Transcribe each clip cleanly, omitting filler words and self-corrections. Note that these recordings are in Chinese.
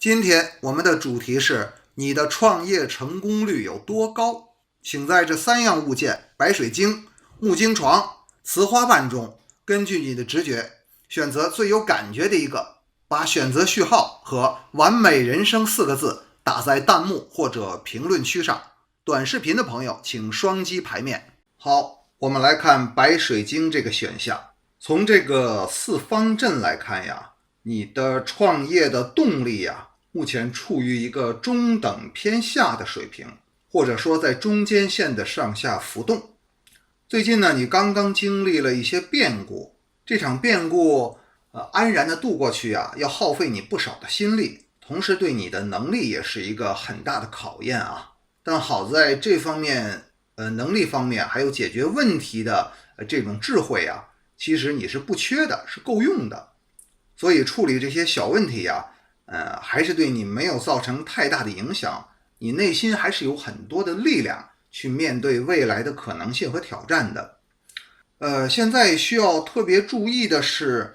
今天我们的主题是你的创业成功率有多高？请在这三样物件白水晶、木精床、瓷花瓣中，根据你的直觉选择最有感觉的一个，把选择序号和完美人生四个字打在弹幕或者评论区上。短视频的朋友请双击排面。好，我们来看白水晶这个选项。从这个四方阵来看呀，你的创业的动力呀，目前处于一个中等偏下的水平，或者说在中间线的上下浮动。最近呢，你刚刚经历了一些变故，这场变故安然的度过去啊，要耗费你不少的心力，同时对你的能力也是一个很大的考验啊。但好在这方面能力方面还有解决问题的这种智慧啊，其实你是不缺的，是够用的。所以处理这些小问题呀，还是对你没有造成太大的影响，你内心还是有很多的力量去面对未来的可能性和挑战的。现在需要特别注意的是，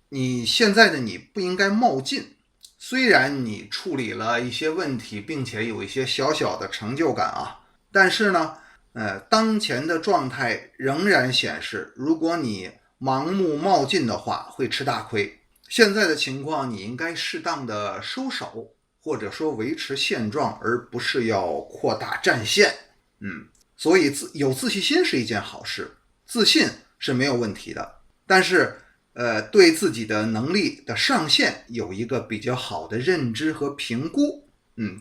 你现在的你不应该冒进。虽然你处理了一些问题，并且有一些小小的成就感啊，但是呢，当前的状态仍然显示，如果你盲目冒进的话，会吃大亏。现在的情况，你应该适当的收手，或者说维持现状，而不是要扩大战线。所以有自信心是一件好事，自信是没有问题的，但是对自己的能力的上限有一个比较好的认知和评估。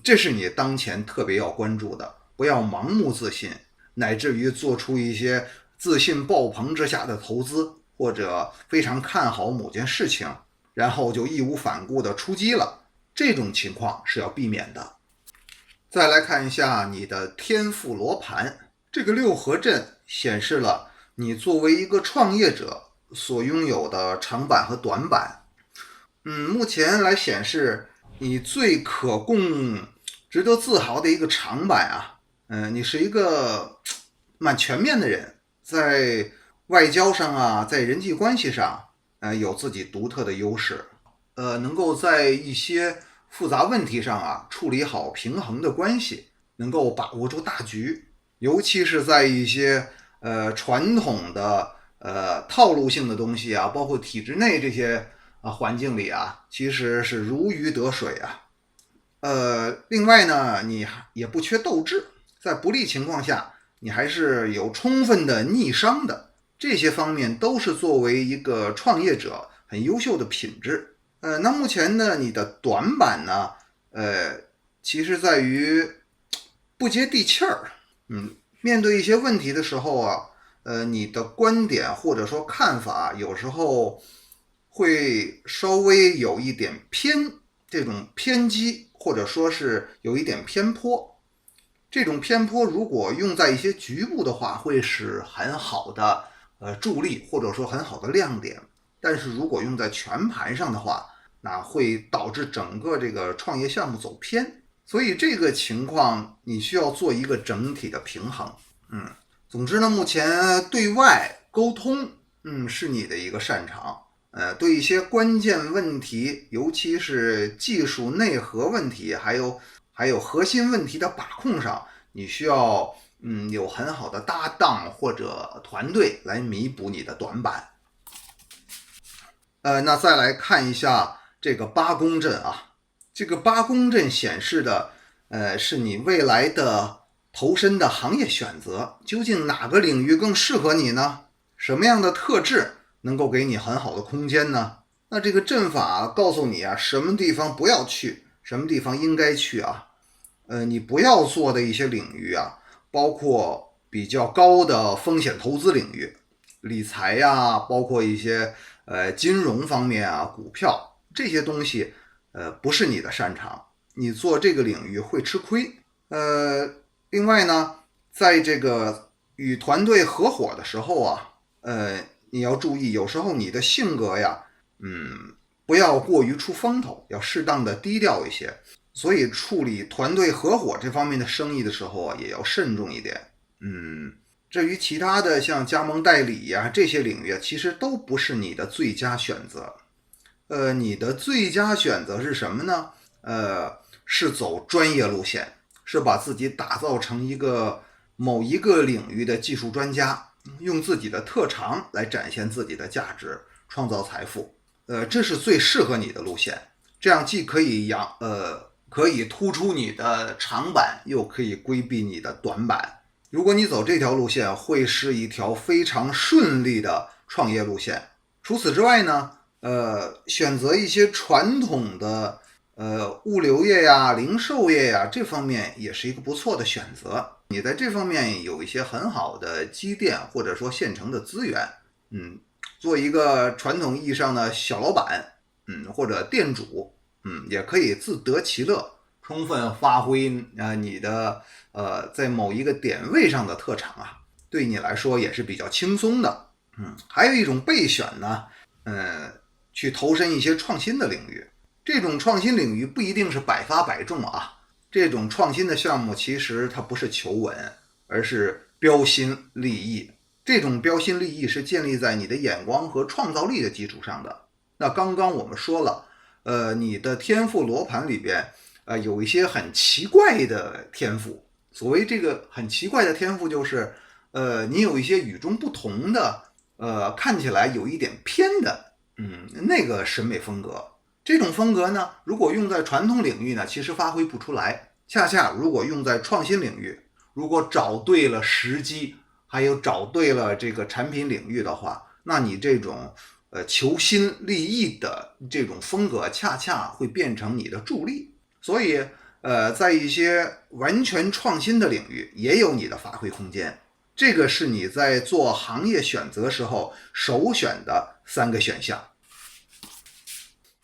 这是你当前特别要关注的，不要盲目自信，乃至于做出一些自信爆棚之下的投资，或者非常看好某件事情，然后就义无反顾的出击了，这种情况是要避免的。再来看一下你的天赋罗盘，这个六合阵显示了你作为一个创业者所拥有的长板和短板。目前来显示你最可供值得自豪的一个长板啊，你是一个蛮全面的人，在外交上啊，在人际关系上，有自己独特的优势，能够在一些复杂问题上啊，处理好平衡的关系，能够把握住大局，尤其是在一些传统的套路性的东西啊，包括体制内这些环境里啊，其实是如鱼得水啊。另外呢，你也不缺斗志，在不利情况下，你还是有充分的逆商的，这些方面都是作为一个创业者很优秀的品质。那目前呢，你的短板呢，其实在于不接地气儿。面对一些问题的时候啊，你的观点或者说看法，有时候会稍微有一点这种偏激，或者说是有一点偏颇。这种偏颇如果用在一些局部的话，会是很好的助力，或者说很好的亮点。但是如果用在全盘上的话，那会导致整个这个创业项目走偏。所以这个情况你需要做一个整体的平衡。总之呢，目前对外沟通是你的一个擅长。对一些关键问题，尤其是技术内核问题，还有核心问题的把控上，你需要有很好的搭档或者团队来弥补你的短板。那再来看一下这个八宫阵啊，这个八宫阵显示的是你未来的投身的行业选择，究竟哪个领域更适合你呢？什么样的特质能够给你很好的空间呢？那这个阵法告诉你啊，什么地方不要去，什么地方应该去啊。你不要做的一些领域啊，包括比较高的风险投资领域，理财呀，包括一些金融方面啊，股票这些东西，不是你的擅长，你做这个领域会吃亏。另外呢，在这个与团队合伙的时候啊，你要注意，有时候你的性格呀，不要过于出风头，要适当的低调一些。所以处理团队合伙这方面的生意的时候啊，也要慎重一点。至于其他的像加盟代理呀这些领域啊，其实都不是你的最佳选择。你的最佳选择是什么呢？是走专业路线，是把自己打造成某一个领域的技术专家，用自己的特长来展现自己的价值，创造财富。这是最适合你的路线，这样既可以突出你的长板，又可以规避你的短板。如果你走这条路线，会是一条非常顺利的创业路线。除此之外呢，选择一些传统的物流业呀、零售业呀，这方面也是一个不错的选择。你在这方面有一些很好的积淀或者说现成的资源，做一个传统意义上的小老板，或者店主，也可以自得其乐，充分发挥你的在某一个点位上的特长啊，对你来说也是比较轻松的。还有一种备选呢，去投身一些创新的领域。这种创新领域不一定是百发百中啊，这种创新的项目其实它不是求稳，而是标新立异。这种标新立异是建立在你的眼光和创造力的基础上的。那刚刚我们说了，你的天赋罗盘里边，有一些很奇怪的天赋。所谓这个很奇怪的天赋，就是你有一些与众不同的，看起来有一点偏的，那个审美风格。这种风格呢，如果用在传统领域呢，其实发挥不出来。恰恰如果用在创新领域，如果找对了时机，还有找对了这个产品领域的话，那你这种求新立异的这种风格，恰恰会变成你的助力。所以在一些完全创新的领域，也有你的发挥空间。这个是你在做行业选择时候首选的3个选项。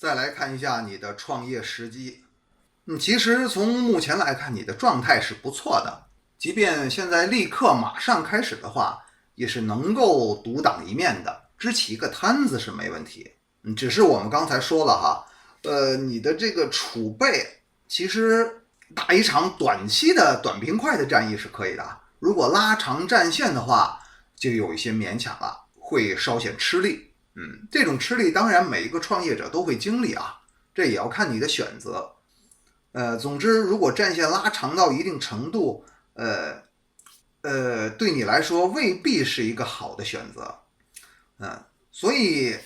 再来看一下你的创业时机。其实从目前来看，你的状态是不错的，即便现在立刻马上开始的话，也是能够独当一面的，支起一个摊子是没问题。只是我们刚才说了哈，你的这个储备，其实打一场短期的短平快的战役是可以的，如果拉长战线的话，就有一些勉强了，会稍显吃力。这种吃力当然每一个创业者都会经历啊，这也要看你的选择。总之，如果战线拉长到一定程度，对你来说未必是一个好的选择。所以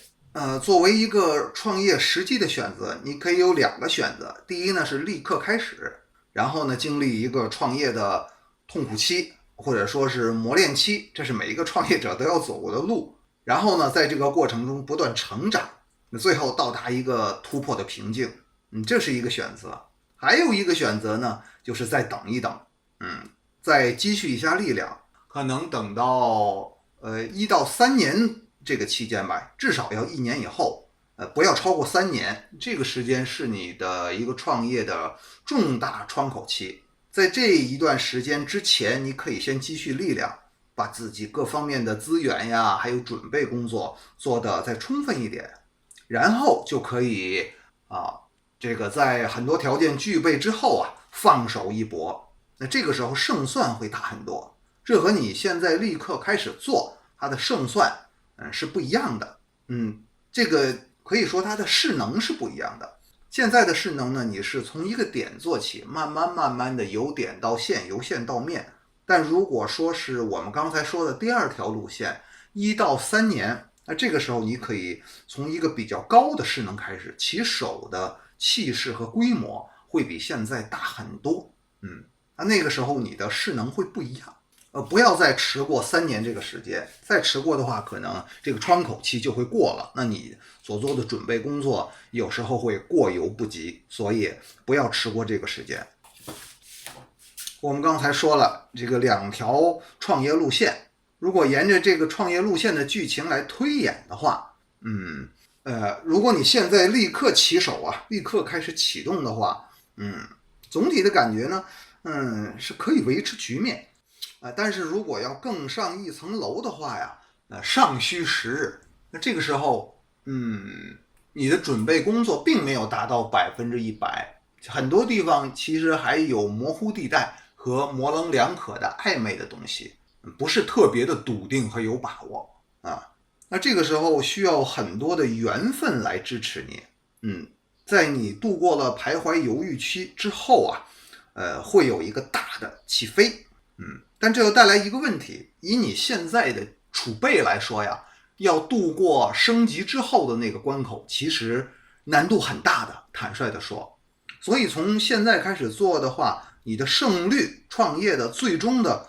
作为一个创业时机的选择，你可以有2个选择。第一呢是立刻开始，然后呢经历一个创业的痛苦期，或者说是磨练期，这是每一个创业者都要走过的路。然后呢，在这个过程中不断成长，最后到达一个突破的瓶颈。这是一个选择。还有一个选择呢，就是再等一等，再积蓄一下力量，可能等到1到3年这个期间吧，至少要1年以后，不要超过3年。这个时间是你的一个创业的重大窗口期。在这一段时间之前，你可以先积蓄力量，把自己各方面的资源呀，还有准备工作做得再充分一点，然后就可以这个在很多条件具备之后放手一搏。那这个时候胜算会大很多，这和你现在立刻开始做，它的胜算是不一样的。这个可以说它的势能是不一样的。现在的势能呢，你是从一个点做起，慢慢的由点到线，由线到面。但如果说是我们刚才说的第2条路线，1到3年，那这个时候你可以从一个比较高的势能开始，起手的气势和规模会比现在大很多。那个时候你的势能会不一样。不要再迟过3年这个时间，再迟过的话，可能这个窗口期就会过了，那你所做的准备工作有时候会过犹不及，所以不要迟过这个时间。我们刚才说了这个2条创业路线，如果沿着这个创业路线的剧情来推演的话，如果你现在立刻起手立刻开始启动的话，总体的感觉呢，是可以维持局面。但是如果要更上一层楼的话呀，尚需时日。那这个时候，你的准备工作并没有达到100%，很多地方其实还有模糊地带和模棱两可的暧昧的东西，不是特别的笃定和有把握啊。那这个时候需要很多的缘分来支持你。在你度过了徘徊犹豫期之后啊，会有一个大的起飞。但这又带来一个问题，以你现在的储备来说呀，要度过升级之后的那个关口，其实难度很大的，坦率的说。所以从现在开始做的话，你的胜率，创业的最终的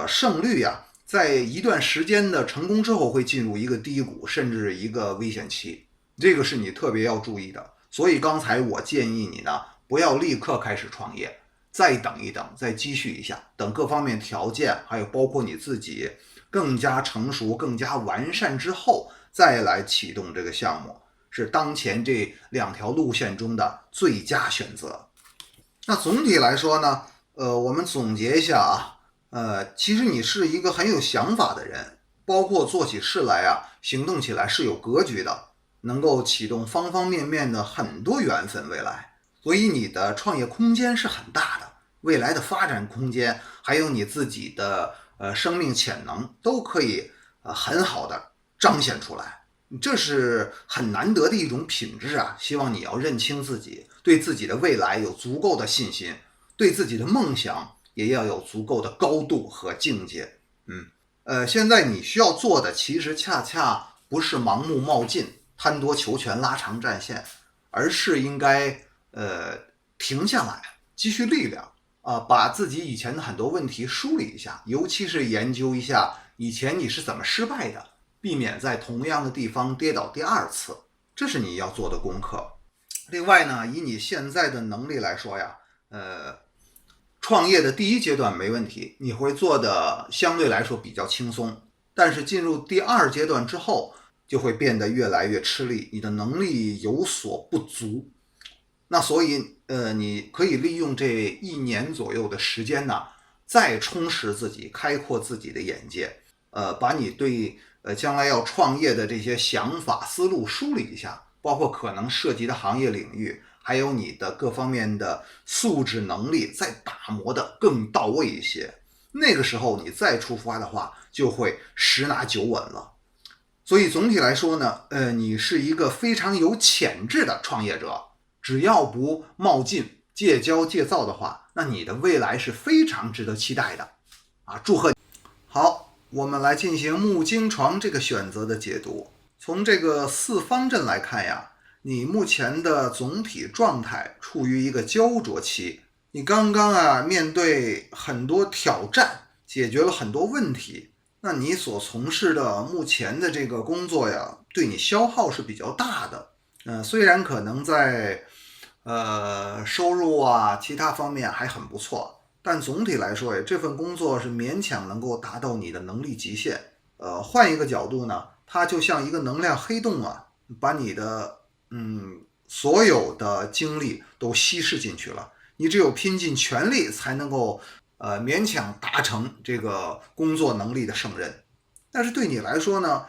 胜率呀，在一段时间的成功之后会进入一个低谷，甚至一个危险期，这个是你特别要注意的。所以刚才我建议你呢，不要立刻开始创业，再等一等，再积蓄一下，等各方面条件还有包括你自己更加成熟、更加完善之后，再来启动这个项目，是当前这2条路线中的最佳选择。那总体来说呢，我们总结一下啊，其实你是一个很有想法的人，包括做起事来啊，行动起来是有格局的，能够启动方方面面的很多缘分未来，所以你的创业空间是很大的，未来的发展空间，还有你自己的生命潜能都可以很好的彰显出来，这是很难得的一种品质啊！希望你要认清自己，对自己的未来有足够的信心，对自己的梦想也要有足够的高度和境界。现在你需要做的其实恰恰不是盲目冒进、贪多求全、拉长战线，而是应该停下来，积蓄力量把自己以前的很多问题梳理一下，尤其是研究一下以前你是怎么失败的，避免在同样的地方跌倒第2次，这是你要做的功课。另外呢，以你现在的能力来说呀，创业的第1阶段没问题，你会做的相对来说比较轻松，但是进入第2阶段之后，就会变得越来越吃力，你的能力有所不足。那所以你可以利用这1年左右的时间呢，再充实自己，开阔自己的眼界，把你对将来要创业的这些想法思路梳理一下，包括可能涉及的行业领域，还有你的各方面的素质能力再打磨的更到位一些，那个时候你再出发的话就会10拿9稳了。所以总体来说呢，你是一个非常有潜质的创业者，只要不冒进、戒骄戒躁的话，那你的未来是非常值得期待的祝贺你。好，我们来进行木经床这个选择的解读。从这个4方阵来看呀，你目前的总体状态处于一个焦灼期，你刚刚面对很多挑战，解决了很多问题，那你所从事的目前的这个工作呀，对你消耗是比较大的。虽然可能在收入其他方面还很不错，但总体来说这份工作是勉强能够达到你的能力极限。换一个角度呢，它就像一个能量黑洞把你的所有的精力都稀释进去了。你只有拼尽全力才能够勉强达成这个工作能力的胜任。但是对你来说呢，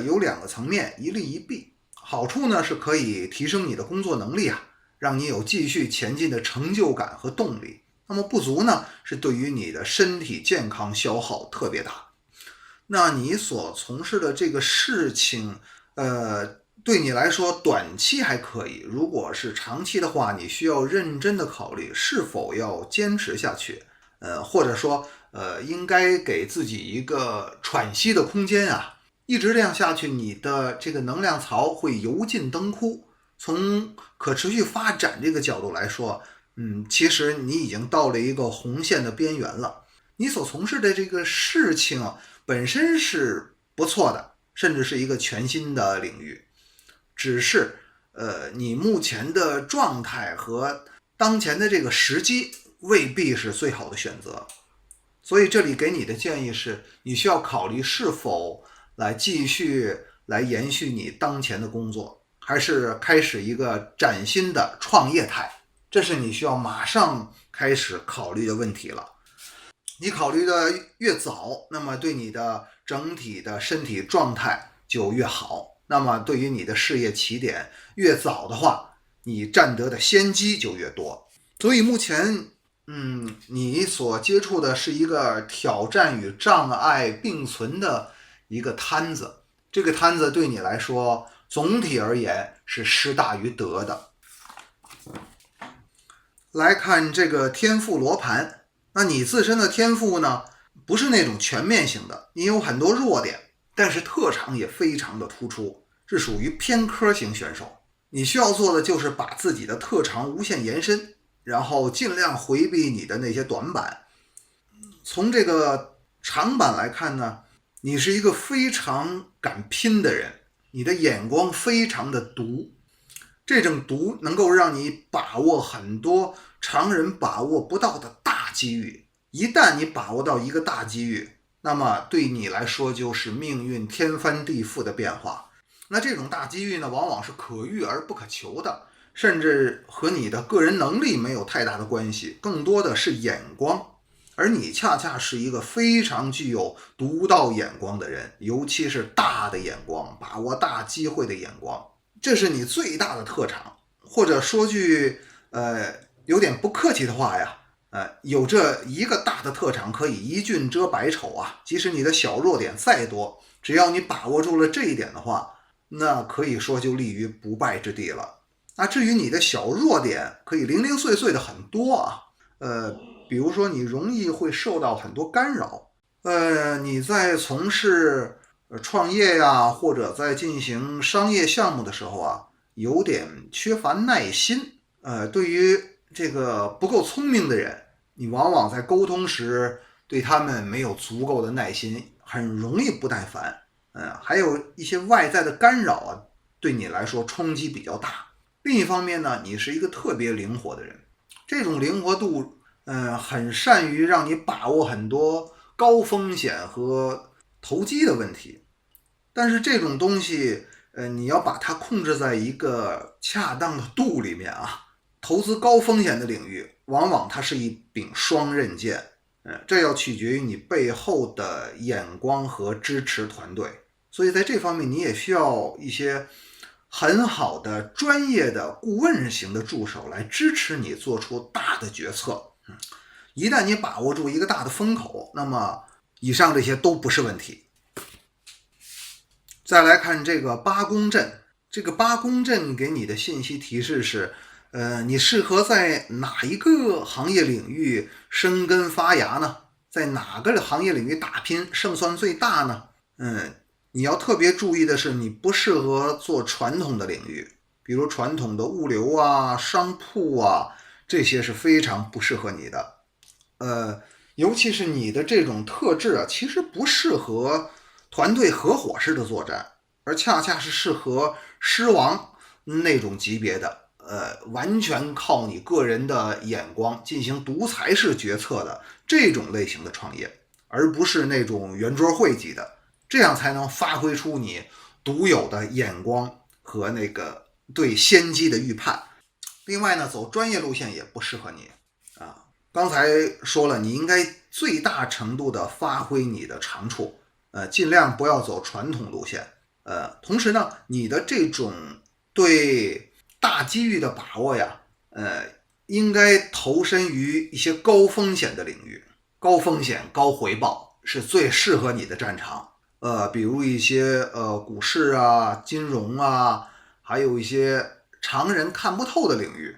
有2个层面，一利一弊。好处呢是可以提升你的工作能力让你有继续前进的成就感和动力。那么不足呢，是对于你的身体健康消耗特别大。那你所从事的这个事情，对你来说短期还可以，如果是长期的话，你需要认真的考虑是否要坚持下去，或者说应该给自己一个喘息的空间一直这样下去，你的这个能量槽会油尽灯枯。从可持续发展这个角度来说，其实你已经到了一个红线的边缘了。你所从事的这个事情本身是不错的，甚至是一个全新的领域，只是你目前的状态和当前的这个时机未必是最好的选择。所以这里给你的建议是，你需要考虑是否来继续来延续你当前的工作，还是开始一个崭新的创业态，这是你需要马上开始考虑的问题了。你考虑的越早，那么对你的整体的身体状态就越好，那么对于你的事业起点越早的话，你占得的先机就越多。所以目前你所接触的是一个挑战与障碍并存的一个摊子，这个摊子对你来说总体而言是失大于得的。来看这个天赋罗盘，那你自身的天赋呢，不是那种全面性的，你有很多弱点，但是特长也非常的突出，是属于偏科型选手。你需要做的就是把自己的特长无限延伸，然后尽量回避你的那些短板。从这个长板来看呢，你是一个非常敢拼的人，你的眼光非常的毒，这种毒能够让你把握很多常人把握不到的大机遇。一旦你把握到一个大机遇，那么对你来说就是命运天翻地覆的变化。那这种大机遇呢，往往是可遇而不可求的，甚至和你的个人能力没有太大的关系，更多的是眼光。而你恰恰是一个非常具有独到眼光的人，尤其是大的眼光，把握大机会的眼光，这是你最大的特长。或者说句有点不客气的话呀，有这一个大的特长可以一俊遮百丑啊。即使你的小弱点再多，只要你把握住了这一点的话，那可以说就立于不败之地了。那至于你的小弱点，可以零零碎碎的很多啊，比如说你容易会受到很多干扰，你在从事创业呀，或者在进行商业项目的时候啊，有点缺乏耐心。对于这个不够聪明的人，你往往在沟通时对他们没有足够的耐心，很容易不耐烦。还有一些外在的干扰啊，对你来说冲击比较大。另一方面呢，你是一个特别灵活的人，这种灵活度很善于让你把握很多高风险和投机的问题。但是这种东西你要把它控制在一个恰当的度里面啊。投资高风险的领域，往往它是一柄双刃剑，这要取决于你背后的眼光和支持团队。所以在这方面，你也需要一些很好的专业的顾问型的助手来支持你做出大的决策。一旦你把握住一个大的风口，那么以上这些都不是问题。再来看这个八宫阵，这个八宫阵给你的信息提示是你适合在哪一个行业领域生根发芽呢？在哪个行业领域打拼胜算最大呢？你要特别注意的是，你不适合做传统的领域，比如传统的物流啊、商铺啊，这些是非常不适合你的。尤其是你的这种特质啊，其实不适合团队合伙式的作战，而恰恰是适合狮王那种级别的。完全靠你个人的眼光进行独裁式决策的这种类型的创业，而不是那种圆桌会级的，这样才能发挥出你独有的眼光和那个对先机的预判。另外呢，走专业路线也不适合你啊。刚才说了，你应该最大程度的发挥你的长处，尽量不要走传统路线。同时呢，你的这种对大机遇的把握呀，应该投身于一些高风险的领域，高风险高回报是最适合你的战场。比如一些股市啊、金融啊，还有一些常人看不透的领域，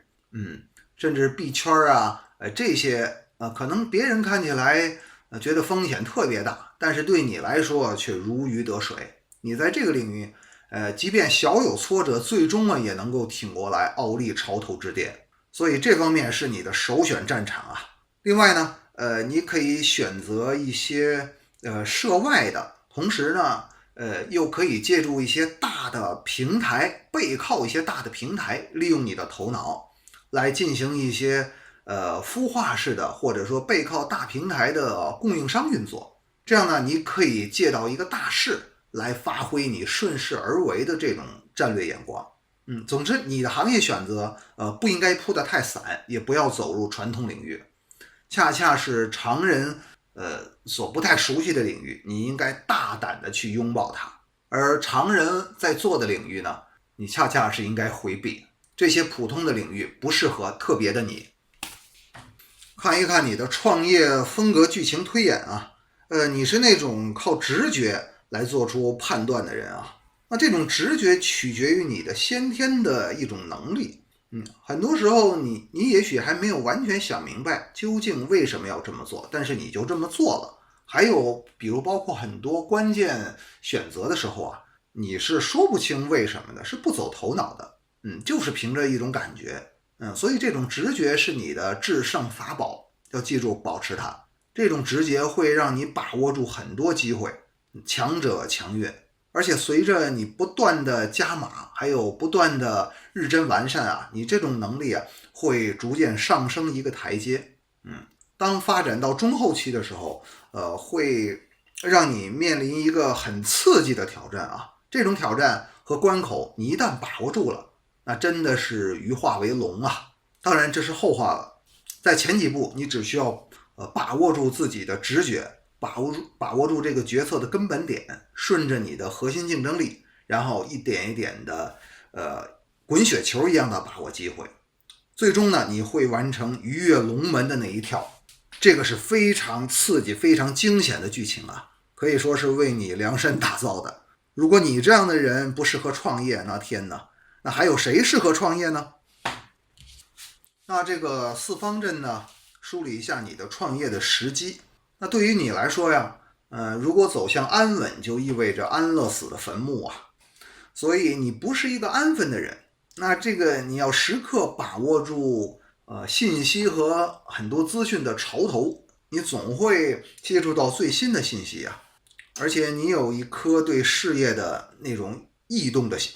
甚至币圈啊，这些可能别人看起来觉得风险特别大，但是对你来说却如鱼得水。你在这个领域即便小有挫折，最终也能够挺过来，傲立潮头之巅。所以这方面是你的首选战场啊。另外呢，你可以选择一些涉外的，同时呢，又可以借助一些大的平台，背靠一些大的平台，利用你的头脑来进行一些孵化式的，或者说背靠大平台的供应商运作。这样呢，你可以借到一个大势，来发挥你顺势而为的这种战略眼光。总之你的行业选择不应该铺得太散，也不要走入传统领域，恰恰是常人所不太熟悉的领域，你应该大胆的去拥抱它。而常人在做的领域呢，你恰恰是应该回避。这些普通的领域不适合特别的你。看一看你的创业风格剧情推演啊，你是那种靠直觉来做出判断的人啊，那这种直觉取决于你的先天的一种能力。很多时候你也许还没有完全想明白究竟为什么要这么做，但是你就这么做了。还有比如包括很多关键选择的时候啊，你是说不清为什么的，是不走头脑的，就是凭着一种感觉。所以这种直觉是你的制胜法宝，要记住保持它。这种直觉会让你把握住很多机会，强者强越。而且随着你不断的加码，还有不断的日臻完善啊，你这种能力啊会逐渐上升一个台阶。当发展到中后期的时候，会让你面临一个很刺激的挑战啊。这种挑战和关口，你一旦把握住了，那真的是鱼化为龙啊。当然这是后话了，在前几步你只需要把握住自己的直觉，把握住这个决策的根本点，顺着你的核心竞争力，然后一点一点的滚雪球一样的把握机会，最终呢你会完成鱼跃龙门的那一跳。这个是非常刺激非常惊险的剧情啊，可以说是为你量身打造的。如果你这样的人不适合创业，那天哪，那还有谁适合创业呢？那这个四方阵呢，梳理一下你的创业的时机。那对于你来说呀，如果走向安稳，就意味着安乐死的坟墓啊。所以你不是一个安分的人，那这个你要时刻把握住信息和很多资讯的潮头，你总会接触到最新的信息啊。而且你有一颗对事业的那种异动的心，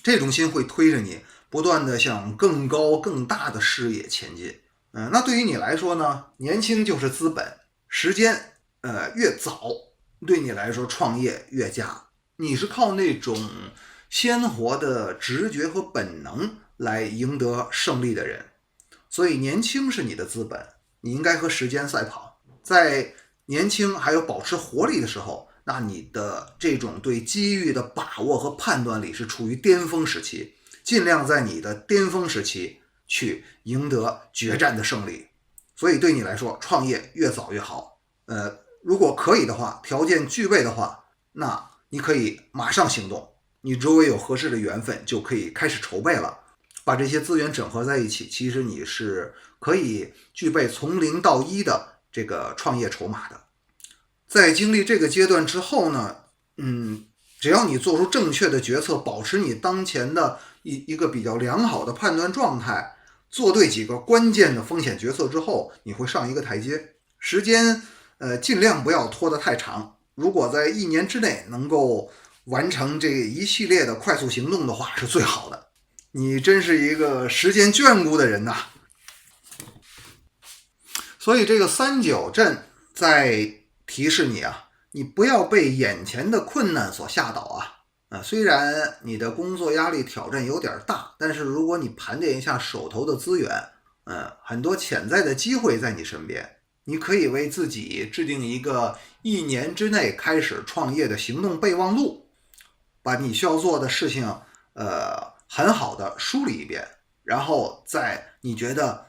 这种心会推着你不断的向更高更大的视野前进。那对于你来说呢，年轻就是资本，时间越早，对你来说创业越佳。你是靠那种鲜活的直觉和本能来赢得胜利的人，所以年轻是你的资本，你应该和时间赛跑。在年轻还有保持活力的时候，那你的这种对机遇的把握和判断力是处于巅峰时期，尽量在你的巅峰时期去赢得决战的胜利。所以对你来说，创业越早越好。如果可以的话，条件具备的话，那你可以马上行动。你周围有合适的缘分，就可以开始筹备了。把这些资源整合在一起，其实你是可以具备从零到一的这个创业筹码的。在经历这个阶段之后呢，只要你做出正确的决策，保持你当前的一个比较良好的判断状态，做对几个关键的风险决策之后，你会上一个台阶。时间尽量不要拖得太长，如果在1年之内能够完成这一系列的快速行动的话，是最好的。你真是一个时间眷顾的人呐。所以这个3-9阵在提示你啊，你不要被眼前的困难所吓倒啊。虽然你的工作压力挑战有点大，但是如果你盘点一下手头的资源，很多潜在的机会在你身边，你可以为自己制定一个1年之内开始创业的行动备忘录，把你需要做的事情很好的梳理一遍，然后在你觉得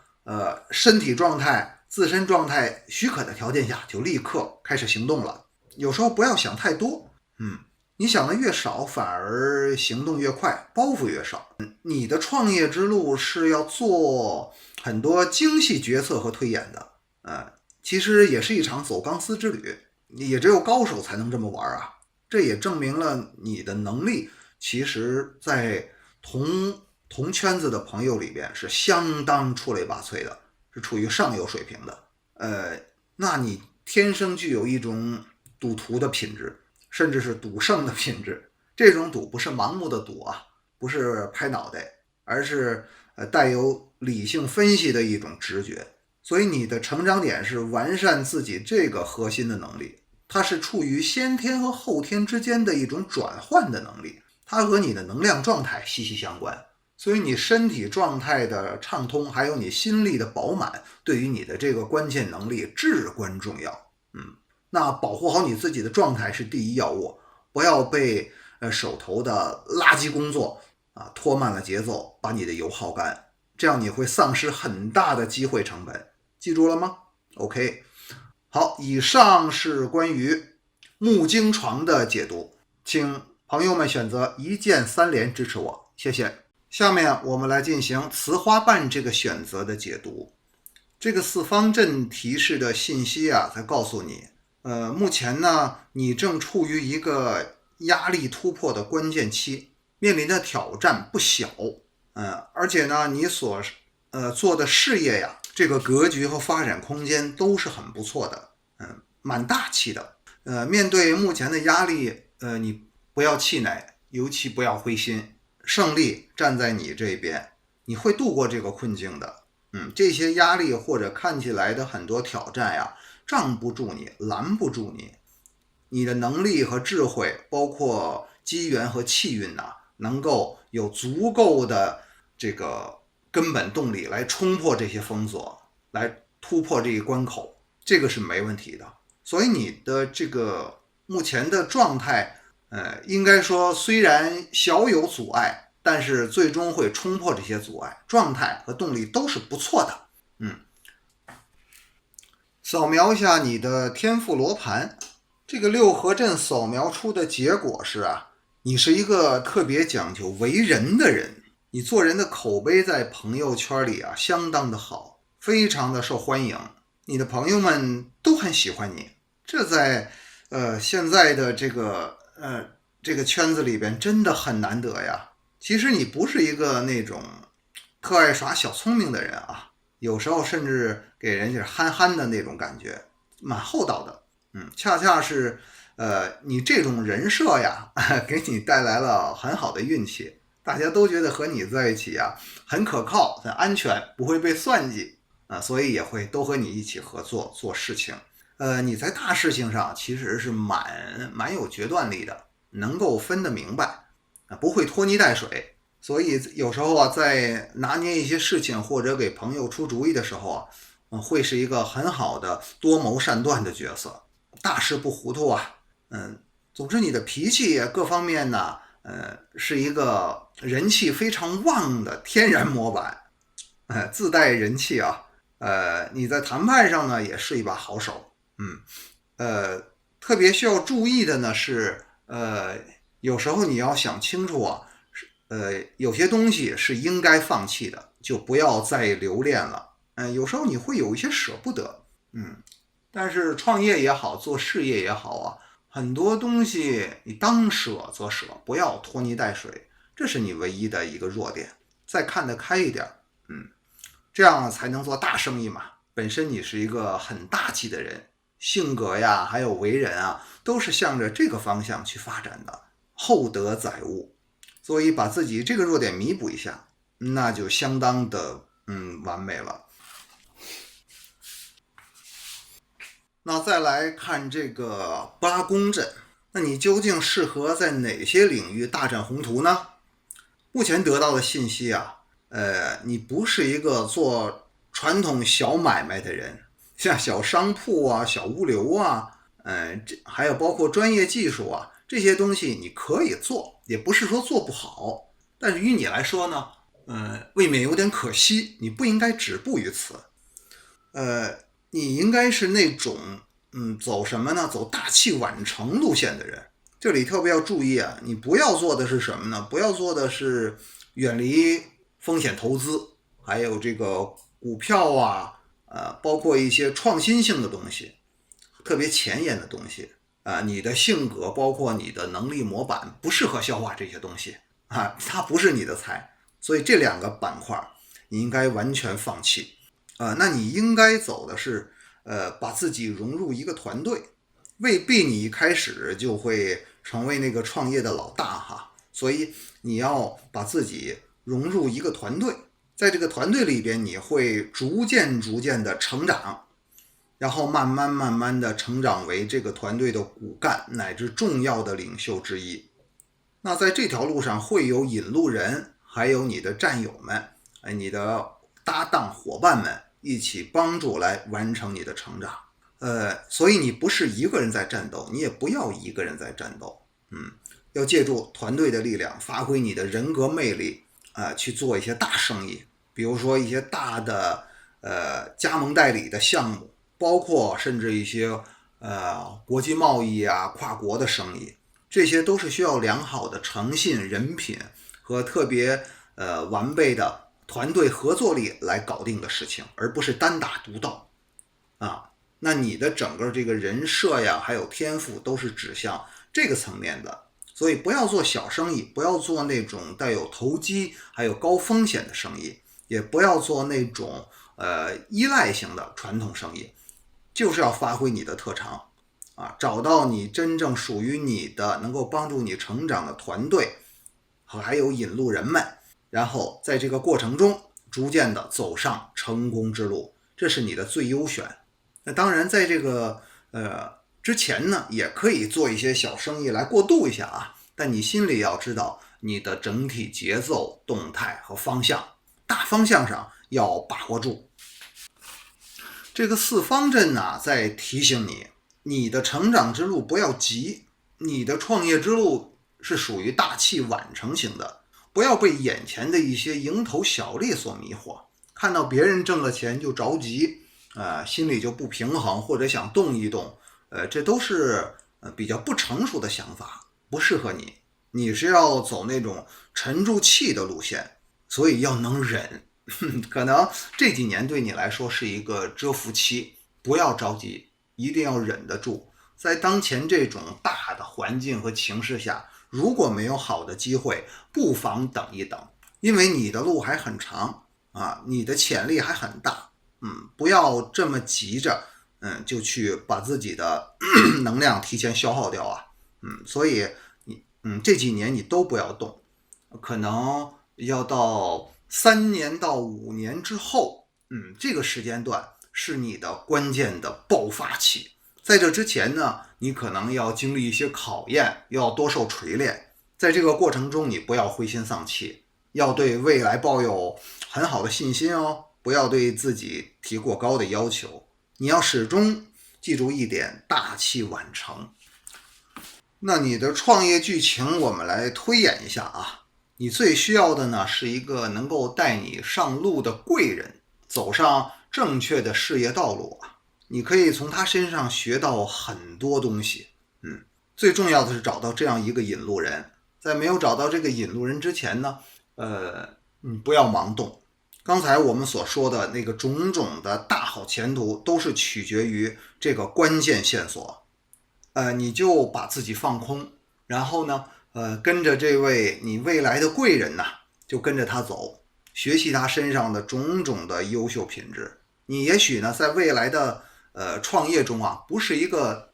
身体状态自身状态许可的条件下，就立刻开始行动了。有时候不要想太多，你想的越少，反而行动越快，包袱越少。你的创业之路是要做很多精细决策和推演的，其实也是一场走钢丝之旅，也只有高手才能这么玩啊。这也证明了你的能力，其实在同圈子的朋友里边是相当出类拔萃的，是处于上游水平的。那你天生具有一种赌徒的品质，甚至是赌圣的品质。这种赌不是盲目的赌啊，不是拍脑袋，而是带有理性分析的一种直觉。所以你的成长点是完善自己这个核心的能力，它是处于先天和后天之间的一种转换的能力，它和你的能量状态息息相关。所以你身体状态的畅通，还有你心力的饱满，对于你的这个关键能力至关重要。那保护好你自己的状态是第一要务，不要被手头的垃圾工作拖慢了节奏，把你的油耗干，这样你会丧失很大的机会成本。记住了吗 ？OK， 好，以上是关于木经床的解读，请朋友们选择一键3连支持我，谢谢。下面我们来进行雌花瓣这个选择的解读。这个4方阵提示的信息啊，在告诉你，目前呢，你正处于一个压力突破的关键期，面临的挑战不小，而且呢，你所做的事业呀，这个格局和发展空间都是很不错的，蛮大气的。面对目前的压力，你不要气馁，尤其不要灰心，胜利站在你这边，你会度过这个困境的。这些压力或者看起来的很多挑战呀，障不住你，拦不住你。你的能力和智慧，包括机缘和气运呐，能够有足够的这个根本动力来冲破这些封锁，来突破这一关口，这个是没问题的。所以你的这个目前的状态，应该说虽然小有阻碍，但是最终会冲破这些阻碍，状态和动力都是不错的。扫描一下你的天赋罗盘，这个6合阵扫描出的结果是啊，你是一个特别讲究为人的人，你做人的口碑在朋友圈里啊相当的好，非常的受欢迎，你的朋友们都很喜欢你，这在现在的这个圈子里边真的很难得呀。其实你不是一个那种特爱耍小聪明的人啊，有时候甚至给人家憨憨的那种感觉，蛮厚道的。恰恰是你这种人设呀，给你带来了很好的运气，大家都觉得和你在一起啊很可靠、很安全，不会被算计啊，所以也会都和你一起合作做事情。你在大事情上其实是蛮有决断力的，能够分得明白啊，不会拖泥带水。所以有时候啊，在拿捏一些事情或者给朋友出主意的时候啊，会是一个很好的多谋善断的角色，大事不糊涂啊。总之你的脾气各方面呢，是一个人气非常旺的天然模板，自带人气啊。你在谈判上呢也是一把好手。特别需要注意的呢是，有时候你要想清楚啊，有些东西是应该放弃的，就不要再留恋了。有时候你会有一些舍不得，但是创业也好，做事业也好啊，很多东西你当舍则舍，不要拖泥带水，这是你唯一的一个弱点。再看得开一点，这样才能做大生意嘛。本身你是一个很大气的人，性格呀，还有为人啊，都是向着这个方向去发展的，厚德载物。所以把自己这个弱点弥补一下，那就相当的完美了。那再来看这个8宫阵，那你究竟适合在哪些领域大展宏图呢？目前得到的信息啊，你不是一个做传统小买卖的人，像小商铺啊、小物流啊，还有包括专业技术啊，这些东西你可以做，也不是说做不好，但是于你来说呢，未免有点可惜，你不应该止步于此。你应该是那种走什么呢？走大器晚成路线的人。这里特别要注意啊，你不要做的是什么呢？不要做的是远离风险投资，还有这个股票啊，包括一些创新性的东西，特别前沿的东西啊，你的性格包括你的能力模板不适合消化这些东西啊，它不是你的菜，所以这2个板块你应该完全放弃。那你应该走的是把自己融入一个团队，未必你一开始就会成为那个创业的老大哈，所以你要把自己融入一个团队，在这个团队里边你会逐渐的成长，然后慢慢的成长为这个团队的骨干乃至重要的领袖之一。那在这条路上会有引路人，还有你的战友们，你的搭档伙伴们一起帮助来完成你的成长。所以你不是一个人在战斗，你也不要一个人在战斗。要借助团队的力量，发挥你的人格魅力，去做一些大生意，比如说一些大的加盟代理的项目，包括甚至一些国际贸易啊、跨国的生意，这些都是需要良好的诚信、人品和特别完备的团队合作力来搞定的事情，而不是单打独斗啊。那你的整个这个人设呀，还有天赋都是指向这个层面的，所以不要做小生意，不要做那种带有投机还有高风险的生意，也不要做那种依赖型的传统生意，就是要发挥你的特长啊，找到你真正属于你的能够帮助你成长的团队，还有引路人们，然后在这个过程中逐渐的走上成功之路，这是你的最优选。那当然在这个之前呢，也可以做一些小生意来过渡一下啊，但你心里要知道你的整体节奏、动态和方向，大方向上要把握住。这个四方阵呢，在提醒你，你的成长之路不要急，你的创业之路是属于大器晚成型的，不要被眼前的一些蝇头小利所迷惑，看到别人挣了钱就着急，心里就不平衡或者想动一动，这都是比较不成熟的想法，不适合你。你是要走那种沉住气的路线，所以要能忍。可能这几年对你来说是一个蛰伏期，不要着急，一定要忍得住。在当前这种大的环境和情势下，如果没有好的机会，不妨等一等，因为你的路还很长啊，你的潜力还很大。不要这么急着，就去把自己的能量提前消耗掉啊。所以这几年你都不要动，可能要到3年到5年之后，这个时间段是你的关键的爆发期。在这之前呢，你可能要经历一些考验，要多受锤炼。在这个过程中，你不要灰心丧气，要对未来抱有很好的信心哦，不要对自己提过高的要求。你要始终记住一点，大器晚成。那你的创业剧情我们来推演一下啊。你最需要的呢，是一个能够带你上路的贵人，走上正确的事业道路啊。你可以从他身上学到很多东西。最重要的是找到这样一个引路人。在没有找到这个引路人之前呢，你不要盲动。刚才我们所说的那个种种的大好前途，都是取决于这个关键线索。你就把自己放空，然后呢，跟着这位你未来的贵人呐，就跟着他走，学习他身上的种种的优秀品质。你也许呢，在未来的创业中啊，不是一个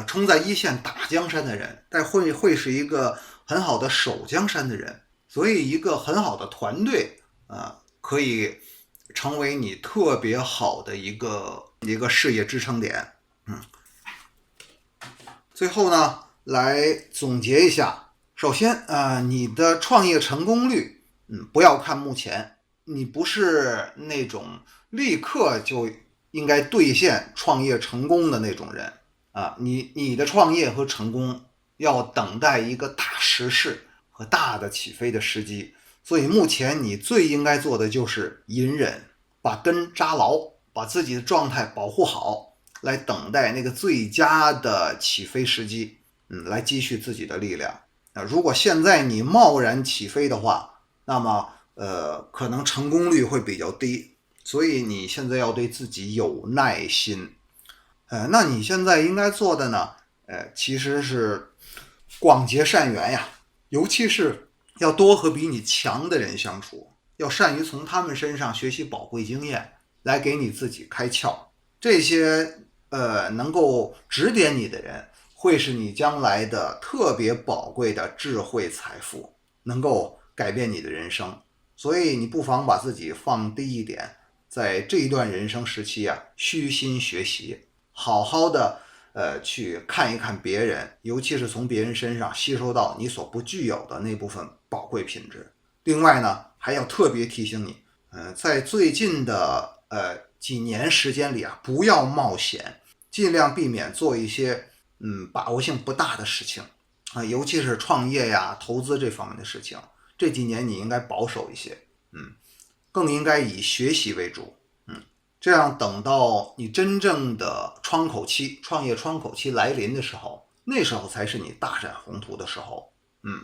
冲在一线打江山的人，但会是一个很好的守江山的人。所以一个很好的团队可以成为你特别好的一个事业支撑点。最后呢，来总结一下。首先你的创业成功率，不要看目前，你不是那种立刻就应该兑现创业成功的那种人啊。你的创业和成功要等待一个大时势和大的起飞的时机。所以目前你最应该做的就是隐忍，把根扎牢，把自己的状态保护好，来等待那个最佳的起飞时机，来积蓄自己的力量。如果现在你贸然起飞的话，那么可能成功率会比较低，所以你现在要对自己有耐心。那你现在应该做的呢，其实是广结善缘呀，尤其是要多和比你强的人相处，要善于从他们身上学习宝贵经验，来给你自己开窍。这些能够指点你的人，会是你将来的特别宝贵的智慧财富，能够改变你的人生。所以你不妨把自己放低一点，在这一段人生时期虚心学习，好好的去看一看别人，尤其是从别人身上吸收到你所不具有的那部分宝贵品质。另外呢，还要特别提醒你，在最近的几年时间里不要冒险，尽量避免做一些把握性不大的事情尤其是创业呀、投资这方面的事情。这几年你应该保守一些，更应该以学习为主，这样等到你真正的创业窗口期来临的时候，那时候才是你大展宏图的时候。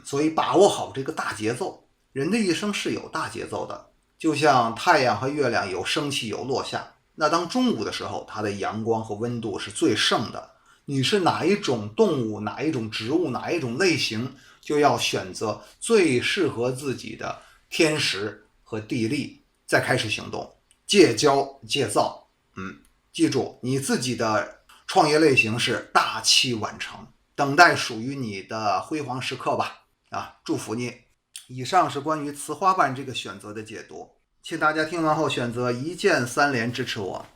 所以把握好这个大节奏。人的一生是有大节奏的，就像太阳和月亮有升起有落下。那当中午的时候，它的阳光和温度是最盛的。你是哪一种动物，哪一种植物，哪一种类型，就要选择最适合自己的天时和地利，再开始行动，戒骄戒躁。记住，你自己的创业类型是大器晚成，等待属于你的辉煌时刻吧。祝福你。以上是关于雌花瓣这个选择的解读，请大家听完后选择一键3连支持我。